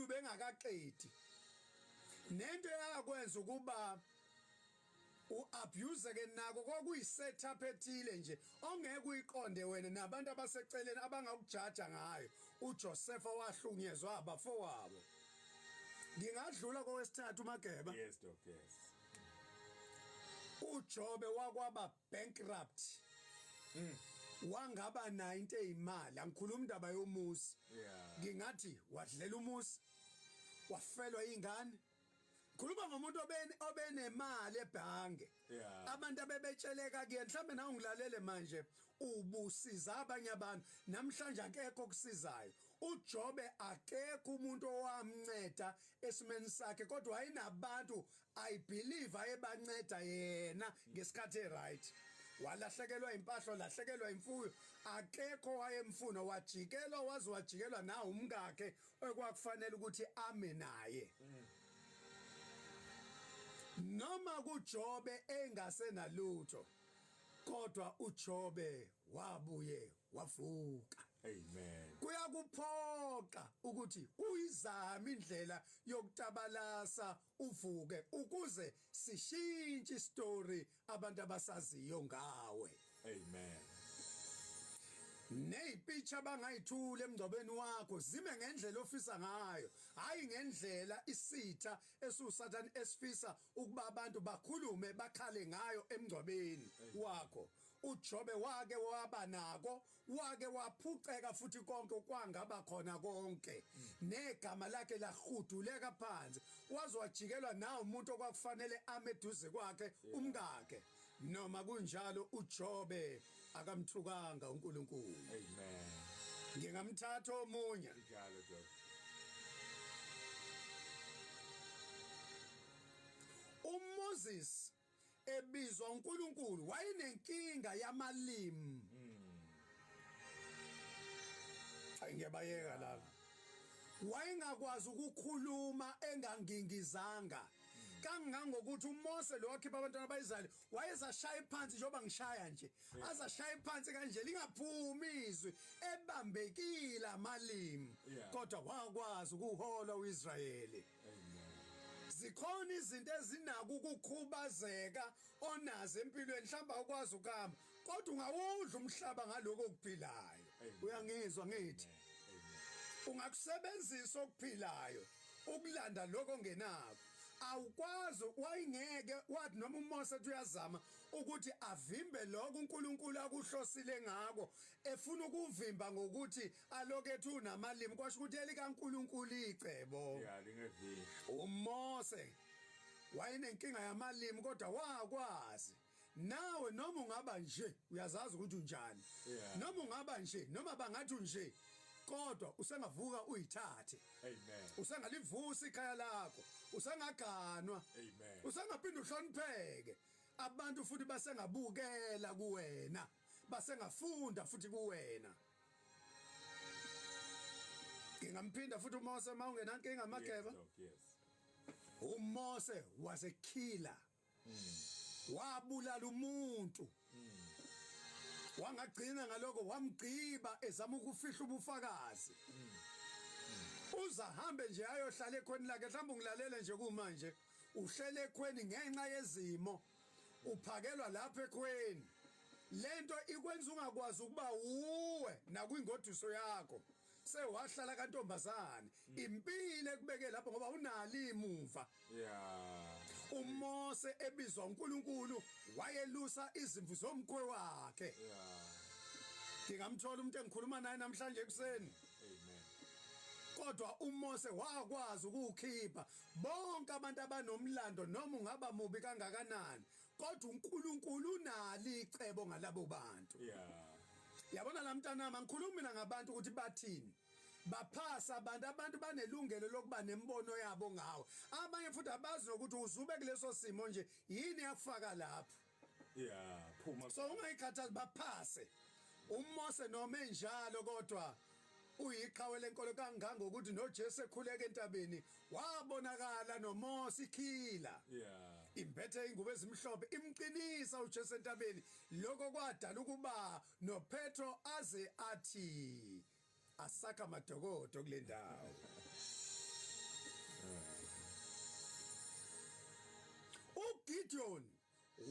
bengakaqedi nento yakwenza ukuba uabuse ke nako kokuyi setup ethile nje ongeke uyiqonde wena nabantu abaseceleni abangakujaja ngayo uJoseph owahlunyezwa abafowabo ngingadlula kowesithathu Mageba. Yes doc, yes. uJobe wakwaba bankrupt wangaba nayo into ezimali angikhuluma indaba yomuzi ngingathi wadlela umuzi wafelwa ingane khuluma ngomuntu obenemali ebhange abantu abebetsheleka kuye mhlambe nawe ngilalele manje ubusiza abanye abantu namhlanje akekho okusizayo uJobe akekho umuntu owamnceda esimeni sakhe kodwa wayinabantu I believe ayebanceda yena ngesikhathi right walahlekelwa impahla lahlekelwa imfuyo akekho wayemfuna wajikelwa waziwajikelwa na umngakhe ekwakufanele ukuthi ame naye noma kuJobe engasenalutho kodwa uJobe wabuye wavuka. Amen. Kuyakuphoqa ukuthi uyizame indlela yokutabalasa uvuke ukuze sishintshe istory abantu abasaziyo ngawe. Amen. Neyipicture bangayithula emngcwabeni wakho zime ngendlela ofisa ngayo hayi ngendlela isitha esusathani esifisa ukuba abantu bakhulume bakhale ngayo emngcwabeni wakho. uJobe wake waba nako wake waphuceka futhi konke kwangaba khona konke negama lakhe lahuduleka phansi wazwajikelwa nawo umuntu okwakufanele ameduze kwakhe umngakhe noma kunjalo uJobe akamthukanga uNkulunkulu. Amen. Ngingamthatha omunye njalo doc. uMoses ebizwa uNkulunkulu wayenenkinga yamalimi. Ayingebayeka lapha. Wayengakwazi ukukhuluma engangingizanga. Kangangokuthi uMose lo wakhipha abantwana bayizali wayezashaya phansi njengoba ngishaya nje azashaya phansi kanje lingaphumi izwi ebambekile amalimi kodwa wakwazi ukuhola uIsrayeli. Zikhona izinto ezinako ukukhubazeka onazo empilweni mhlamba ukwazi ukuhamba kodwa ungawudla umhlaba ngaloko okuphilayo. Uyangizwa ngithi ungakusebenzisa okuphilayo ukulanda lokho ongenako awukwazi wayengeke wathi noma uMose uyazama ukuthi avimbe lokho uNkulunkulu akuhlosile ngako efuna ukuvimba ngokuthi alokethu unamalimi kwasho ukuthi elikaNkulunkulu icebo lingevimbi. uMose wayenenkinga yamalimi kodwa wakwazi nawe noma ungaba nje uyazazi ukuthi unjani noma ungaba nje noma bangathi unje kodwa usengavuka uyithathe. Amen. Usengalivusa ikhaya lakho usengaganwa. Amen. Usengaphinda uhlonipheke abantu futhi basengabukela kuwena basengafunda futhi kuwena. Ngingamphinda futhi uMose mawungenankinga Mageba. Yes. uMose was a killer. Wabulala umuntu. Wangagcina ngaloko wamgciba ezama ukufihla ubufakazi. Uzahambe nje ayohlala ekhweni lakhe mhlawumbe ungilalele nje kumanje uhlele ekhweni ngenxa yezimo uphakelwa lapha ekhweni lento ikwenza ungakwazi ukuba uwe nakwingodiso yakho sewahlala kantombazane impilo ekubeke lapho ngoba unali imuva. uMose ebizwa uNkulunkulu wayelusa izimvu zomkhwe wakhe. Ngingamthola umuntu engikhuluma naye namhlanje ekseni. Amen. Kodwa uMose wakwazi ukukhipha bonke abantu abanomlando noma ungaba mubi kangakanani kodwa uNkulunkulu unali icebo ngalabo bantu. Yabona lamntanami ngikhuluma mina ngabantu ukuthi bathini baphasa abantu banelungelo lokuba nembono yabo ngawe abanye futhi abazi ukuthi uzube kuleso simo nje yini yakufaka lapho. Phuma so ungayikhathazi baphase uMose noma enjalo kodwa uyiqhawe lenkolo kangangokuthi noJesu ekhuleka entabeni wabonakala noMose ikhila. Imphethe ingubo ezimhlophe imqinisa uJesu entabeni lokho kwadala ukuba noPetro aze athi asaka madokodo kule ndawo.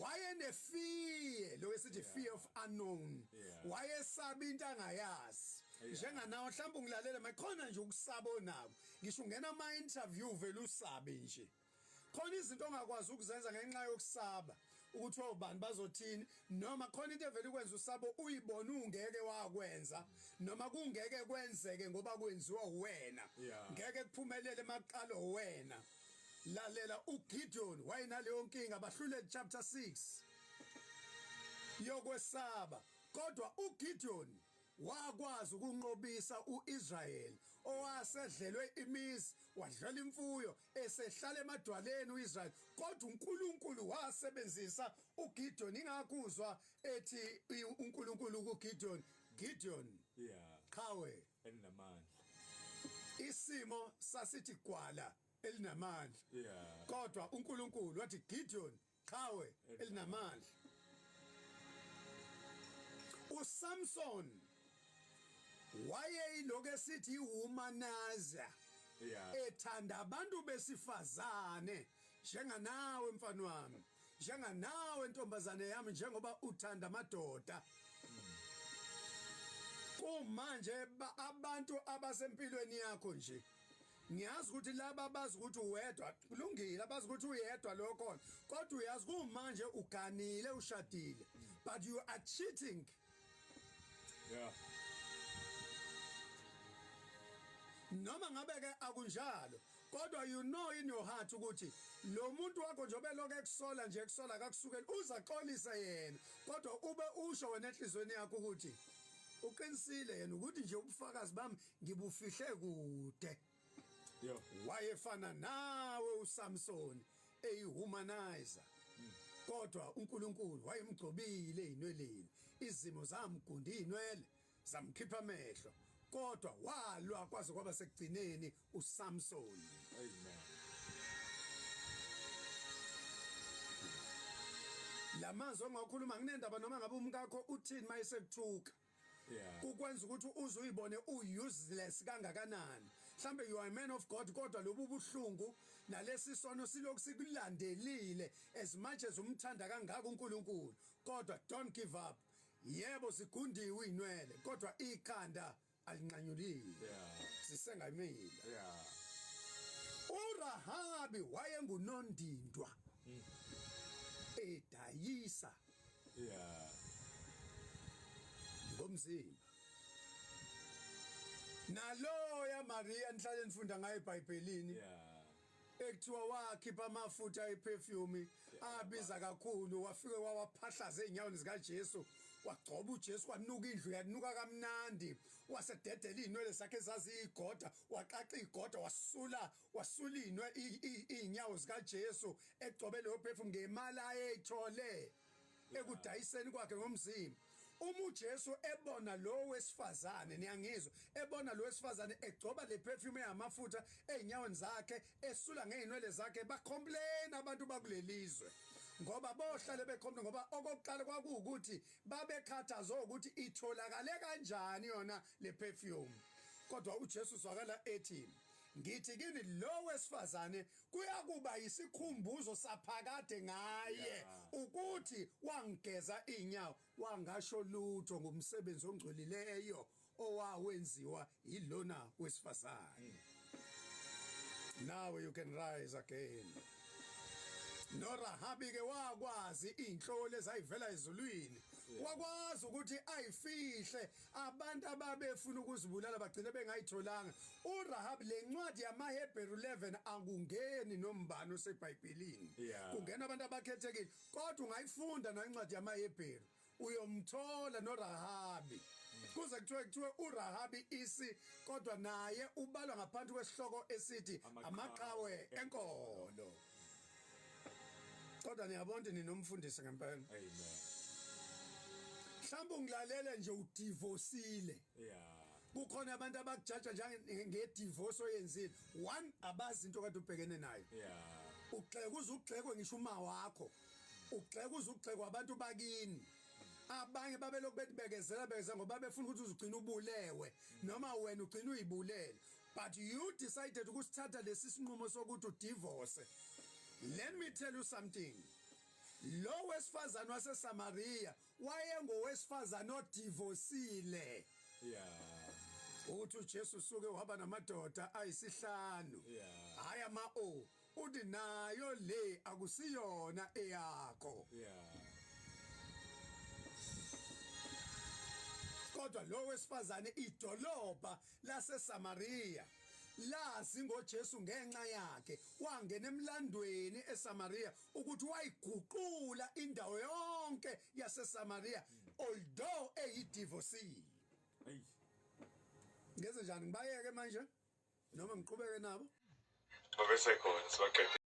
wayenefear lo esithi fear of unknown wayesaba into angayazi njenganawo mhlawumbe ngilalela makhona nje ukusaba onako ngisho ungena ama interview vele usabe nje khona izinto ongakwazi ukuzenza ngenxa yokusaba ukuthi obani bazothini noma khona into evela ukwenza usabo uyibona ungeke wakwenza noma kungeke kwenzeke ngoba kwenziwa wena ngeke kuphumelele emaqalo wena lalela uGideon wayenaleyo nkinga bahluleli chapter 6 yokwesaba kodwa uGideon wakwazi ukunqobisa uIsrael owasedlelwe imizi wadlala imfuyo esehlala emadwaleni uIsrael kodwa uNkulunkulu wasebenzisa uGideon ingakuzwa ethi uNkulunkulu kuGideon Gideon qawe elinamandla isimo sasithi gwala elinamandla kodwa uNkulunkulu wathi Gideon qawe elinamandla uSamson wayeyiloko esithi ihumanizer ethanda abantu besifazane njenganawe mfana wami njenganawe ntombazane yami njengoba uthanda amadoda kumanje abantu abasempilweni yakho nje ngiyazi ukuthi laba abazi ukuthi uwedwa kulungile abazi ukuthi uyedwa lokho kodwa uyazi kumanje uganile ushadile but you are cheating noma ngabe ke akunjalo kodwa you know in your heart ukuthi lo muntu wakho njobe lokho ekusola nje ekusola akakusukeli uzaxolisa yena kodwa ube usho wena enhlizweni yakho ukuthi uqinisile yena ukuthi nje ubufakazi bami ngibufihle kude wayefana nawe uSamson eyihumanizer kodwa uNkulunkulu wayemgcobile einweleni izimo zamgunda inwele zamkhipha amehlo kodwa walwa kwaze kwaba sekugcineni uSamson amen lamazwi ongakhuluma nginendaba noma ngabe umkakho uthini mayesekuthuka ukwenza ukuthi uze uyibone useless kangakanani mhlambe you are a man of God kodwa lobu buhlungu nalesi sono silokhu sikulandelile as much as umthanda kangaka uNkulunkulu kodwa don't give up yebo sigundiwe inwele kodwa ikhanda alinqanyulile sisengayimila uRahabi wayengunondindwa edayisa ngomzimba naloya Maria nihlale nifunda ngayo eBhayibhelini ekuthiwa wakhipha amafutha eperfume abiza kakhulu wafike wawaphahlaza einyaweni zika Jesu wagcoba uJesu wanuka indlu yanuka kamnandi wasededela inwele zakhe zaziyigoda waqaqa igoda wasula inwe inyawo zika Jesu egcobe leyo perfume ngemali ayethole ekudayiseni kwakhe ngomzimba uJesu ebona lo wesifazane niyangizwa ebona lo wesifazane egcoba le perfume yamafutha einyaweni zakhe esula ngeinwele zakhe bacomplain abantu bakulelizwe ngoba bohlale becomplain ngoba okokuqala kwakuukuthi babekhathaza ukuthi itholakale kanjani yona le perfume kodwa uJesu swakala ethi ngithi kini lo wesifazane kuyakuba isikhumbuzo saphakade ngaye ukuthi wangigeza inyawo wangasho lutho ngomsebenzi ongcolileyo owawenziwa yilona wesifazane now you can rise again noRahabi ke wakwazi inhlolo ezayivela ezulwini wakwazi ukuthi ayifihle abantu ababefuna ukuzibulala bagcina bengayitholanga uRahabi lencwadi yamaHebheru 11 angungeni nombani oseBhayibhelini kungena abantu abakhethekile kodwa ungayifunda nancwadi yamaHebheru uyomthola noRahabi kuze kuthiwe uRahabi isi kodwa naye ubalwa ngaphansi kwesihloko esithi amaqhawe enkolo kodwa niyabona ninomfundisi ngempela amen mhlawumbe ungilalele nje udivorceile kukhona abantu abakujaja ngedivorce oyenzile one abazi into kade ubhekene nayo ugxeka uzugxekwe ngisho uma wakho ugxeka uzugxekwa abantu bakini abanye babelokhu bebekezela ngoba befuna ukuthi uzugcina ubulewe noma wena ugcina uyibulele but you decided ukusithatha lesi sinqumo sokuthi udivorce. Let me tell you something. lo wesifazane waseSamaria wayengowesifazane odivosile. Yeah. Uthi uJesu suke waba namadoda ayisihlanu. Yeah. Hayi ama-o. Uthi nayo le akusiyona eyakho. Yeah. Kodwa lo wesifazane idolobha laseSamaria lazi ngoJesu ngenxa yakhe wangena emlandweni eSamaria ukuthi wayiguqula indawo yonke yaseSamaria although eyidivorcee. Hey. Ngeze njani ngibayeke manje noma ngiqhubeke nabo? Abesekhona sibaqede.